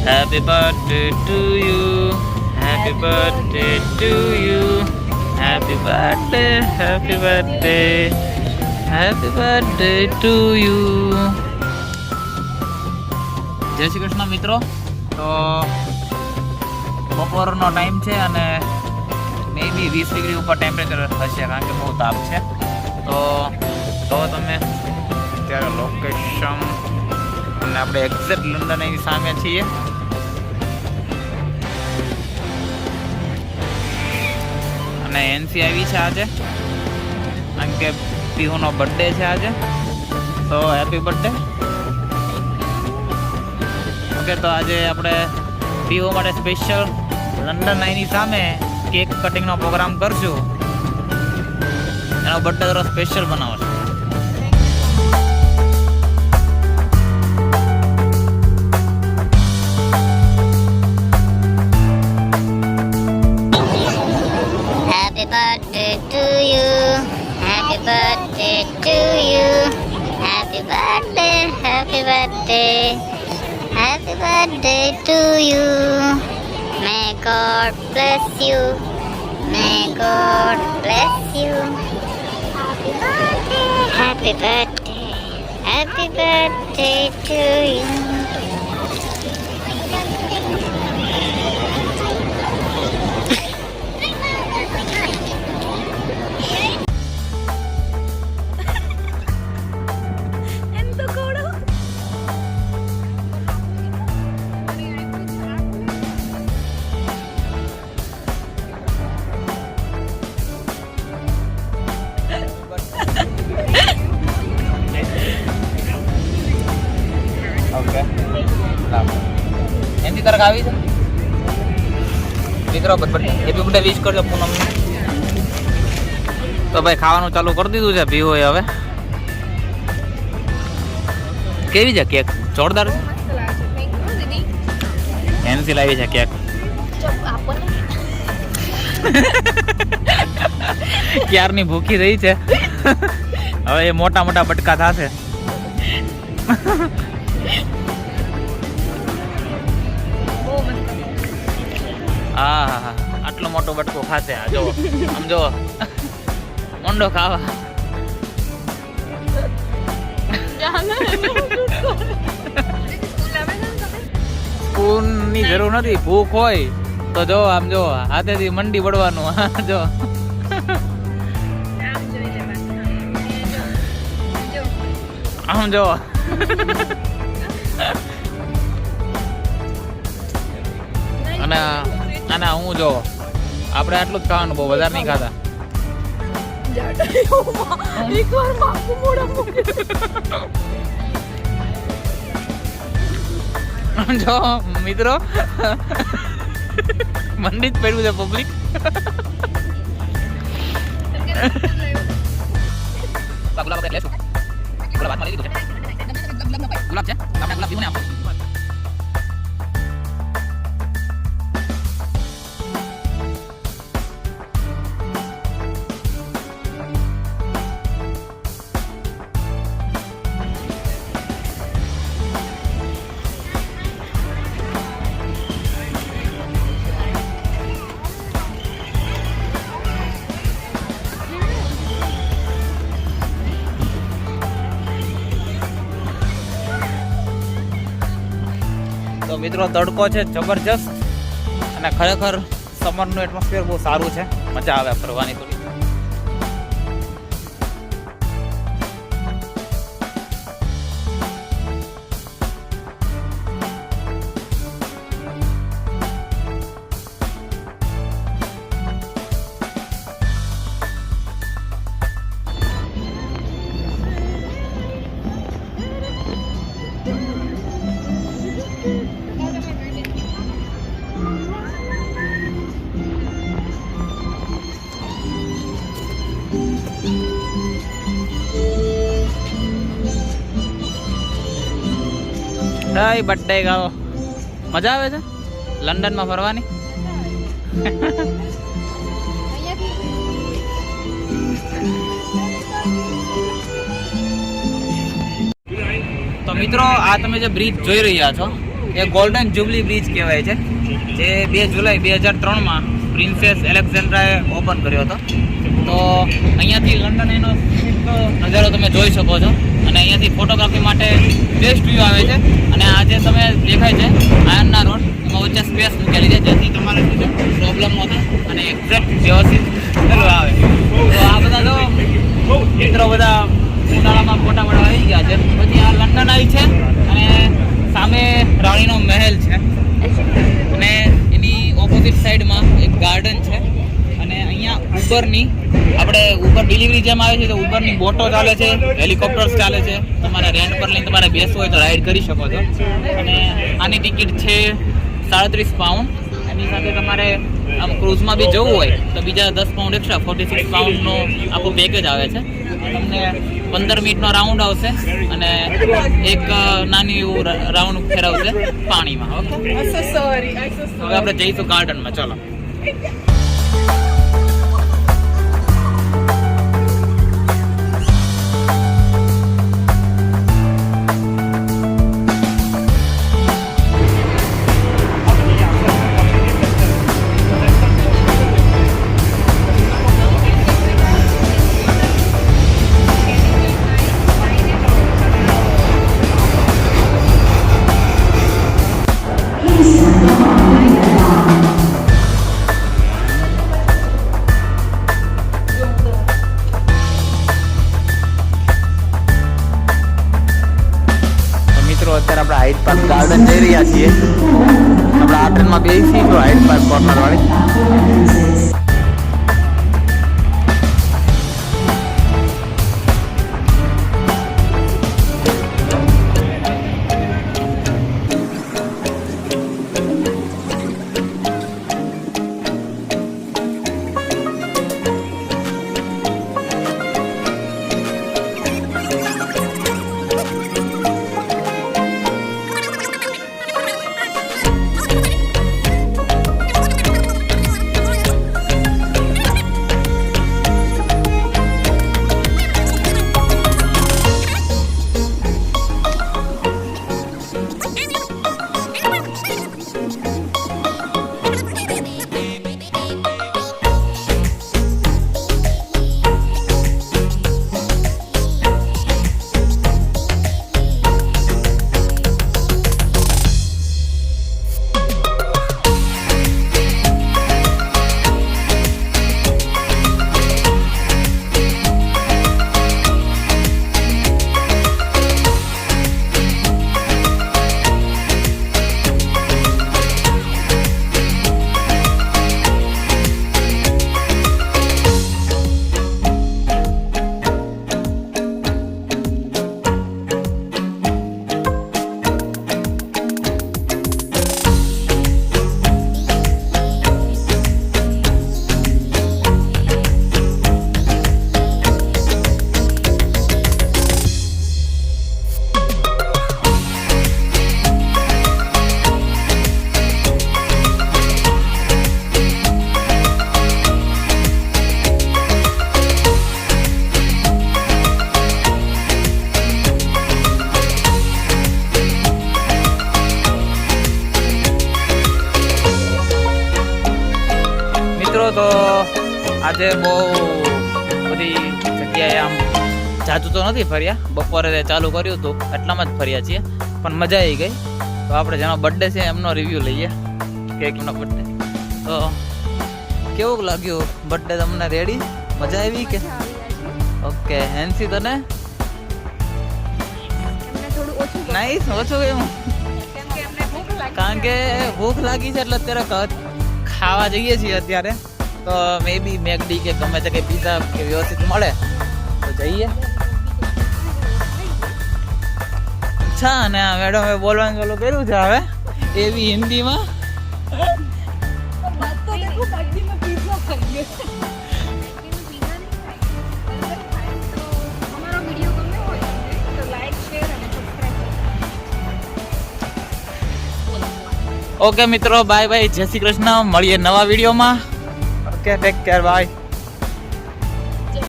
Happy birthday to you. Happy birthday to you. Happy birthday, happy birthday. Happy birthday to you. જય શ્રી કૃષ્ણ મિત્રો. તો બપોરનો time છે અને મે બી 20 ડિગ્રી ઉપર ટેમ્પરેચર હશે કારણ કે બહુ તાપ છે. તો તમે અત્યારે લોકેશન અને આપણે એક્ઝેક્ટ લંડન એની સામે છીએ. અને એનસી આવી છે આજે કારણ કે પીહુનો બર્થડે છે આજે. તો હેપી બર્થડે. ઓકે, તો આજે આપણે પીહુ માટે સ્પેશિયલ લંડન એની સામે કેક કટિંગનો પ્રોગ્રામ કરશું. એનો બર્થડે થોડો સ્પેશિયલ બનાવશે. Happy birthday to you. Happy birthday to you. Happy birthday, happy birthday. Happy birthday to you. May God bless you. May God bless you. Happy birthday. Happy birthday. Happy birthday to you. Okay, એનથી તરક આવી છે મિત્રો. Happy birthday wish કરજો પૂનમ. તો ભાઈ ખાવાનું ચાલુ કરી દીધું છે પીવું હવે. કેવી છે કેક? જોરદાર છે. એનસી લાવી છે કેક. ક્યારની ભૂખી રહી છે. હવે એ મોટા મોટા બટકા થશે. હા, આટલો મોટો બટકો ખાશે. આ જો આમ જો મોંડો ખાવા. સ્પૂન ની જરૂર નથી. ભૂખ હોય તો જો આમ જો હાથેથી મંડી વળવાનું. જો આમ જો. અને હું જો આપણે આટલું જ ખાવાનું, બહુ વધારે નહીં ખાતા. જો મિત્રો મંડી જ પડ્યું છે પબ્લિક. ગુલાબ છે, આપણે ગુલાબ પીવું ને. તો મિત્રો તડકો છે જબરજસ્ત અને ખરેખર સમરનું એટમોસ્ફિયર બહુ સારું છે. મજા આવે ફરવાની થોડી. હાય બર્થડે ગાઓ. મજા આવે છે લંડનમાં ફરવાની. તો મિત્રો આ તમે જે બ્રિજ જોઈ રહ્યા છો એ ગોલ્ડન જ્યુબલી બ્રિજ કહેવાય છે, જે 2 જુલાઈ 2003માં પ્રિન્સેસ એલેક્ઝાન્ડ્રાએ ઓપન કર્યો હતો. તો અહીંયાથી લંડન એનો નજારો તમે જોઈ શકો છો, અને અહીંયાથી ફોટોગ્રાફી માટે બેસ્ટ વ્યૂ આવે છે. અને આ જે તમે દેખાય છે આયર્નના રોડ, એમાં વચ્ચે સ્પેસ મૂકેલી છે, જેથી તમારે પ્રોબ્લેમ ન થાય અને એક્ઝેક્ટ વ્યવસ્થિત પેલું આવે. તો આ બધા જો મિત્રો બધા ઉનાળામાં ફોટા પાડવા આવી ગયા છે. પછી આ લંડન આવી છે, અને સામે રાણીનો મહેલ છે, અને એની ઓપોઝિટ સાઈડમાં એક ગાર્ડન છે. અને અહીંયા ઉબરની આપણે ઉબર ડિલિવરી જેમ આવે છે, તો ઉબરની બોટો ચાલે છે, હેલિકોપ્ટર્સ ચાલે છે. તમારે રેન્ટ પર લઈને તમારે બેસવું હોય તો રાઈડ કરી શકો છો. અને આની ટિકિટ છે 37 પાઉન્ડ. એની સાથે તમારે આમ ક્રૂઝમાં બી જવું હોય તો બીજા 10 પાઉન્ડ એક્સ્ટ્રા 46 પાઉન્ડનો આખું પેકેજ આવે છે. તમને 15 મિનિટનો રાઉન્ડ આવશે, અને એક નાની એવું રાઉન્ડ ફેરવશે પાણીમાં. ઓકે, હવે આપણે જઈશું ગાર્ડનમાં. ચલો. અત્યારે આપણે હાઇડ પાર્ક ગાર્ડન જઈ રહ્યા છીએ. આપણે આ ટ્રેનમાં બેસીશું હાઇડ પાર્ક કોર્નર વાળી. તો આજે બહુ બધી જગ્યાએ આમ જાજુ તો નથી ફર્યા. બપોરે ચાલુ કર્યું હતું એટલામાં જ ફર્યા છીએ, પણ મજા આવી ગઈ. તો આપણે જેનો બર્થડે છે એમનો રિવ્યૂ લઈએ. કેકનો બર્થડે તો કેવું લાગ્યું? બર્થડે તમને રેડી? મજા આવી કે? ઓકે. હેન્સી તને? નાઈસ. ઓછું કેમ? કારણ કે ભૂખ લાગી છે એટલે અત્યારે ખાવા જઈએ છીએ અત્યારે. તો મે બી મેકડી કે ગમે તે કંઈ પીઝા કે વ્યવસ્થિત મળે તો જઈએ. અચ્છા, અને આ મેડમે બોલવાનું ચાલુ કર્યું છે હવે એવી હિન્દીમાં. ઓકે મિત્રો, બાય બાય, જય શ્રી કૃષ્ણ. મળીએ નવા વિડીયોમાં. Okay, take care, by.